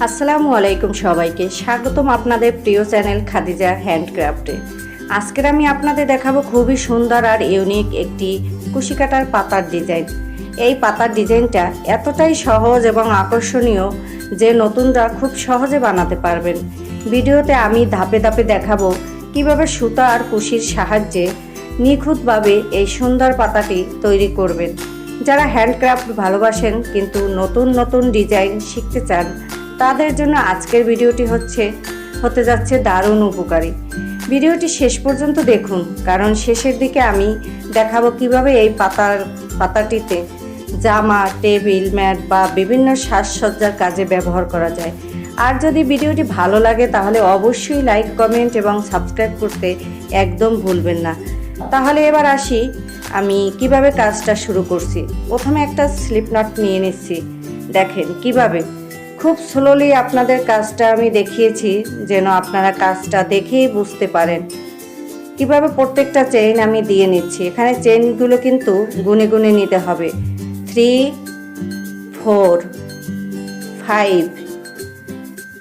আসসালামু আলাইকুম সবাইকে স্বাগতম আপনাদের প্রিয় চ্যানেল খাদিজা হ্যান্ডক্রাফটে। আজকের আমি আপনাদের দেখাবো খুবই সুন্দর আর ইউনিক একটি কুশি কাটার পাতার ডিজাইন। এই পাতার ডিজাইনটা এতটাই সহজ এবং আকর্ষণীয় যে নতুনরা খুব সহজে বানাতে পারবেন। ভিডিওতে আমি ধাপে ধাপে দেখাবো কিভাবে সুতা আর কুশির সাহায্যে নিখুঁতভাবে এই সুন্দর পাতাটি তৈরি করবেন। যারা হ্যান্ডক্রাফট ভালোবাসেন কিন্তু নতুন নতুন ডিজাইন শিখতে চান তাদের জন্য আজকের ভিডিওটি হতে যাচ্ছে দারুণ উপকারী। ভিডিওটি শেষ পর্যন্ত দেখুন, কারণ শেষের দিকে আমি দেখাবো কিভাবে এই পাতাটিতে জামা, টেবিল, ম্যাট বা বিভিন্ন সাজসজ্জার কাজে ব্যবহার করা যায়। আর যদি ভিডিওটি ভালো লাগে তাহলে অবশ্যই লাইক, কমেন্ট এবং সাবস্ক্রাইব করতে একদম ভুলবেন না। তাহলে এবার আসি আমি কিভাবে কাজটা শুরু করছি। প্রথমে একটা স্লিপ নট নিয়ে নিচ্ছি। দেখেন কিভাবে খুব স্লোলি আপনাদের কাজটা আমি দেখিয়েছি, যেন আপনারা কাজটা দেখেই বুঝতে পারেন কিভাবে প্রত্যেকটা চেইন আমি দিয়ে নিচ্ছি। এখানে চেইনগুলো কিন্তু গুনে গুনে নিতে হবে। 3 4 5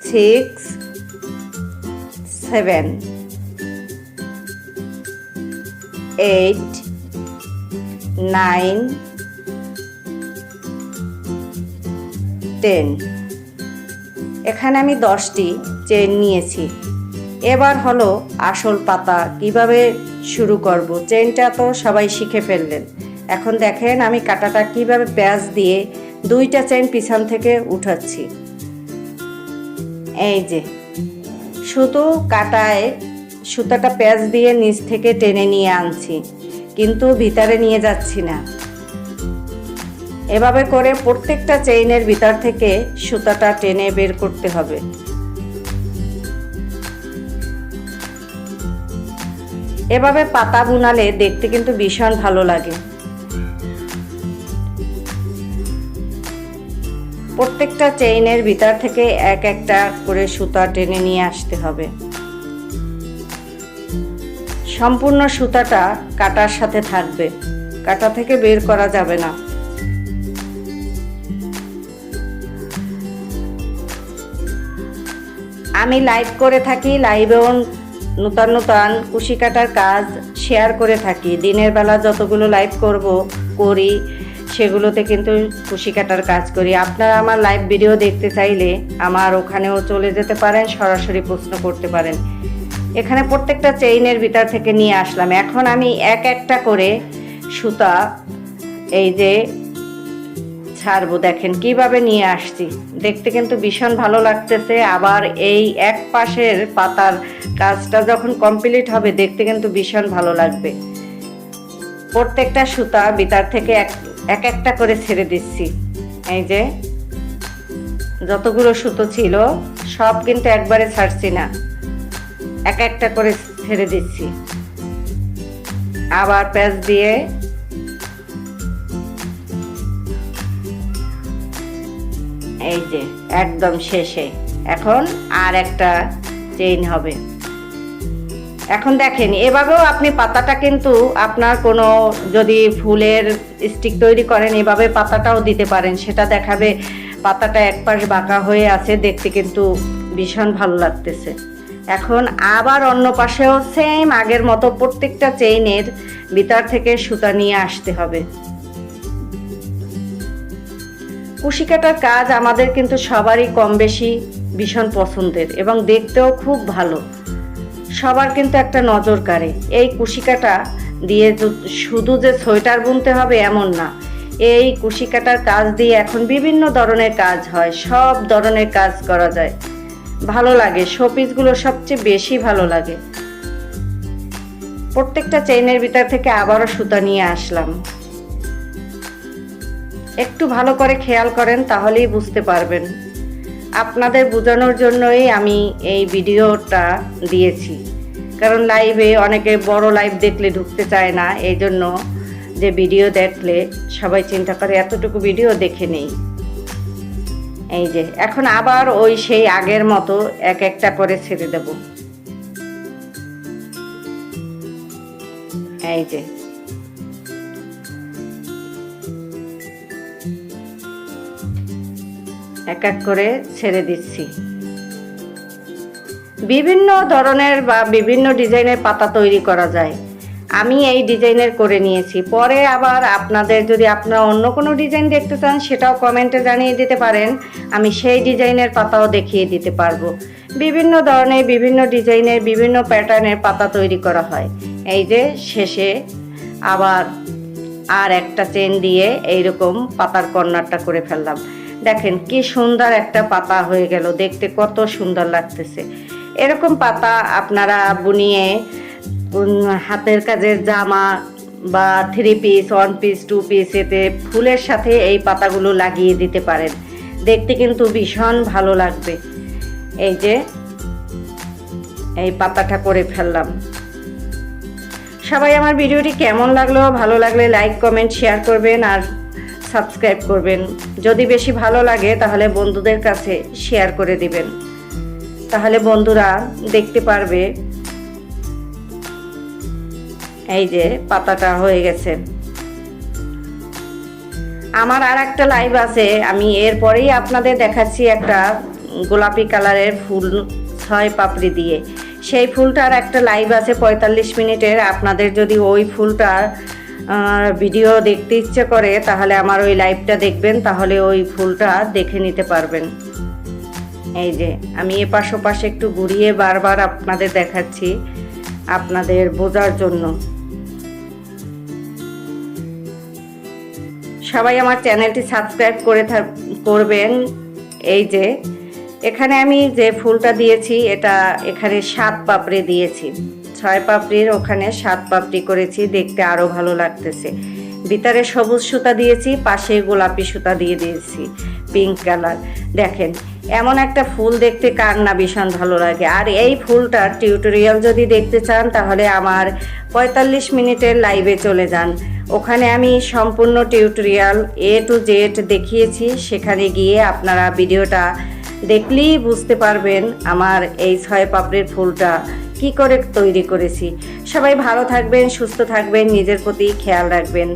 6 7 8 9 10। এখানে আমি 10টি চেইন নিয়েছি। এবার হলো আসল পাতা কিভাবে শুরু করব। চেইনটা তো সবাই শিখে ফেললেন। এখন দেখেন আমি কাঁটাটা কিভাবে প্যাঁচ দিয়ে 2টা চেইন পিছন থেকে উঠাচ্ছি। এই যে শুধু কাঁটায় সুতাটা প্যাঁচ দিয়ে নিচ থেকে টেনে নিয়ে আনছি, কিন্তু ভিতরে নিয়ে যাচ্ছি না। এভাবে করে প্রত্যেকটা চেইনের ভিতর থেকে সুতাটা টেনে বের করতে হবে। এভাবে পাতা বুনালে দেখতে কিন্তু ভীষণ ভালো লাগে। প্রত্যেকটা চেইনের ভিতর থেকে এক একটা করে সুতা টেনে নিয়ে আসতে হবে। সম্পূর্ণ সুতাটা কাটার সাথে থাকবে, কাটা থেকে বের করা যাবে না। আমি লাইভ করে থাকি, লাইভেও নূতন নূতন কুশি কাটার কাজ শেয়ার করে থাকি। দিনের বেলা যতগুলো লাইভ করি সেগুলোতে কিন্তু কুশি কাটার কাজ করি। আপনারা আমার লাইভ ভিডিও দেখতে চাইলে আমার ওখানেও চলে যেতে পারেন, সরাসরি প্রশ্ন করতে পারেন। এখানে প্রত্যেকটা চেইনের ভিতর থেকে নিয়ে আসলাম। এখন আমি এক একটা করে সুতা এই যে ছাড়বো। দেখেন কিভাবে নিয়ে আসছি, দেখতে কিন্তু ভীষণ ভালো লাগতেছে। আবার এই এক পাশের পাতার কাজটা যখন কমপ্লিট হবে দেখতে কিন্তু ভীষণ ভালো লাগবে। প্রত্যেকটা সুতা ভিতর থেকে এক একটা করে ছেড়ে দিচ্ছি। এই যে যতগুলো সুতো ছিল সব কিন্তু একবারে ছাড়ছি না, এক একটা করে ছেড়ে দিচ্ছি। আবার প্যাঁচ দিয়ে এই যে একদম শেষে এখন আর একটা চেইন হবে। এখন দেখেন এভাবেও আপনি পাতাটা কিন্তু আপনার কোনো যদি ফুলের স্টিক তৈরি করেন এভাবে পাতাটাও দিতে পারেন। সেটা দেখাবে পাতাটা এক পাশ বাঁকা হয়ে আছে, দেখতে কিন্তু ভীষণ ভালো লাগতেছে। এখন আবার অন্য পাশেও সেম আগের মতো প্রত্যেকটা চেইনের ভিতর থেকে সুতা নিয়ে আসতে হবে। কুশি কাটার কাজ আমাদের কিন্তু সবারই কম বেশি ভীষণ পছন্দের এবং দেখতেও খুব ভালো। সবার কিন্তু একটা নজর কাড়ে। এই কুশি কাটা দিয়ে শুধু যে সোয়েটার বুনতে হবে এমন না। এই কুশি কাটার কাজ দিয়ে এখন বিভিন্ন ধরনের কাজ হয়, সব ধরনের কাজ করা যায়। ভালো লাগে, শোপিসগুলো সবচেয়ে বেশি ভালো লাগে। প্রত্যেকটা চেইনের ভিতর থেকে আবারও সুতা নিয়ে আসলাম। একটু ভালো করে খেয়াল করেন তাহলেই বুঝতে পারবেন। আপনাদের বোঝানোর জন্যই আমি এই ভিডিওটা দিয়েছি, কারণ লাইভে অনেকে বড় লাইভ দেখলে ঢুকতে চায় না। এই জন্য যে ভিডিও দেখলে সবাই চিন্তা করে এতটুকু ভিডিও দেখে নেই। এই যে এখন আবার ওই সেই আগের মতো এক একটা করে ছেড়ে দেব। এই যে এক এক করে ছেড়ে দিচ্ছি। বিভিন্ন ধরনের বা বিভিন্ন ডিজাইনের পাতা তৈরি করা যায়। আমি এই ডিজাইনের করে নিয়েছি। পরে আবার আপনাদের যদি আপনারা অন্য কোনো ডিজাইন দেখতে চান সেটাও কমেন্টে জানিয়ে দিতে পারেন, আমি সেই ডিজাইনের পাতাও দেখিয়ে দিতে পারবো। বিভিন্ন ধরনের বিভিন্ন ডিজাইনের বিভিন্ন প্যাটার্নের পাতা তৈরি করা হয়। এই যে শেষে আবার আর একটা চেন দিয়ে এইরকম পাতার কর্নারটা করে ফেললাম। দেখেন কি সুন্দর একটা পাতা হয়ে গেল, দেখতে কত সুন্দর লাগতেছে। এরকম পাতা আপনারা বুনিয়ে হাতের কাজের জামা বা 3 পিস 1 পিস 2 পিস এতে ফুলের সাথে এই পাতাগুলো লাগিয়ে দিতে পারেন, দেখতে কিন্তু ভীষণ ভালো লাগবে। এই যে এই পাতাটা করে ফেললাম। সবাই আমার ভিডিওটি কেমন লাগলো, ভালো লাগলে লাইক কমেন্ট শেয়ার করবেন আর সাবস্ক্রাইব করবেন। যদি বেশি ভালো লাগে তাহলে বন্ধুদের কাছে শেয়ার করে দিবেন, তাহলে বন্ধুরা দেখতে পারবে। এই যে পাতাটা হয়ে গেছে। আমার আর একটা লাইভ আছে, আমি এরপরেই আপনাদের দেখাচ্ছি একটা গোলাপি কালারের ফুল 6 পাপড়ি দিয়ে। সেই ফুলটার একটা লাইভ আছে 45 মিনিটের। আপনাদের যদি ওই ফুলটার ভিডিও দেখতে ইচ্ছে করে তাহলে আমার ওই লাইভটা দেখবেন, তাহলে ওই ফুলটা দেখে নিতে পারবেন। এই যে আমি এপাশ ওপাশে একটু ঘুরিয়ে বারবার আপনাদের দেখাচ্ছি আপনাদের বোঝার জন্য। সবাই আমার চ্যানেলটি সাবস্ক্রাইব করবেন। এই যে এখানে আমি যে ফুলটা দিয়েছি এটা এখানে 7 পাপড়ি দিয়েছি, 6 পাপড়ির ওখানে 7 পাপড়ি করেছি, দেখতে আরও ভালো লাগতেছে। ভিতরে সবুজ সুতা দিয়েছি, পাশে গোলাপি সুতা দিয়ে দিয়েছি পিঙ্ক কালার। দেখেন এমন একটা ফুল দেখতে কার না ভীষণ ভালো লাগে। আর এই ফুলটার টিউটোরিয়াল যদি দেখতে চান তাহলে আমার 45 মিনিটের লাইভে চলে যান, ওখানে আমি সম্পূর্ণ টিউটোরিয়াল A to Z দেখিয়েছি। সেখানে গিয়ে আপনারা ভিডিওটা দেখলেই বুঝতে পারবেন আমার এই 6 পাপড়ির ফুলটা কি করে তৈরি করেছি। সবাই ভালো থাকবেন, সুস্থ থাকবেন, নিজের প্রতি খেয়াল রাখবেন।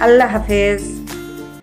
আল্লাহ হাফেজ।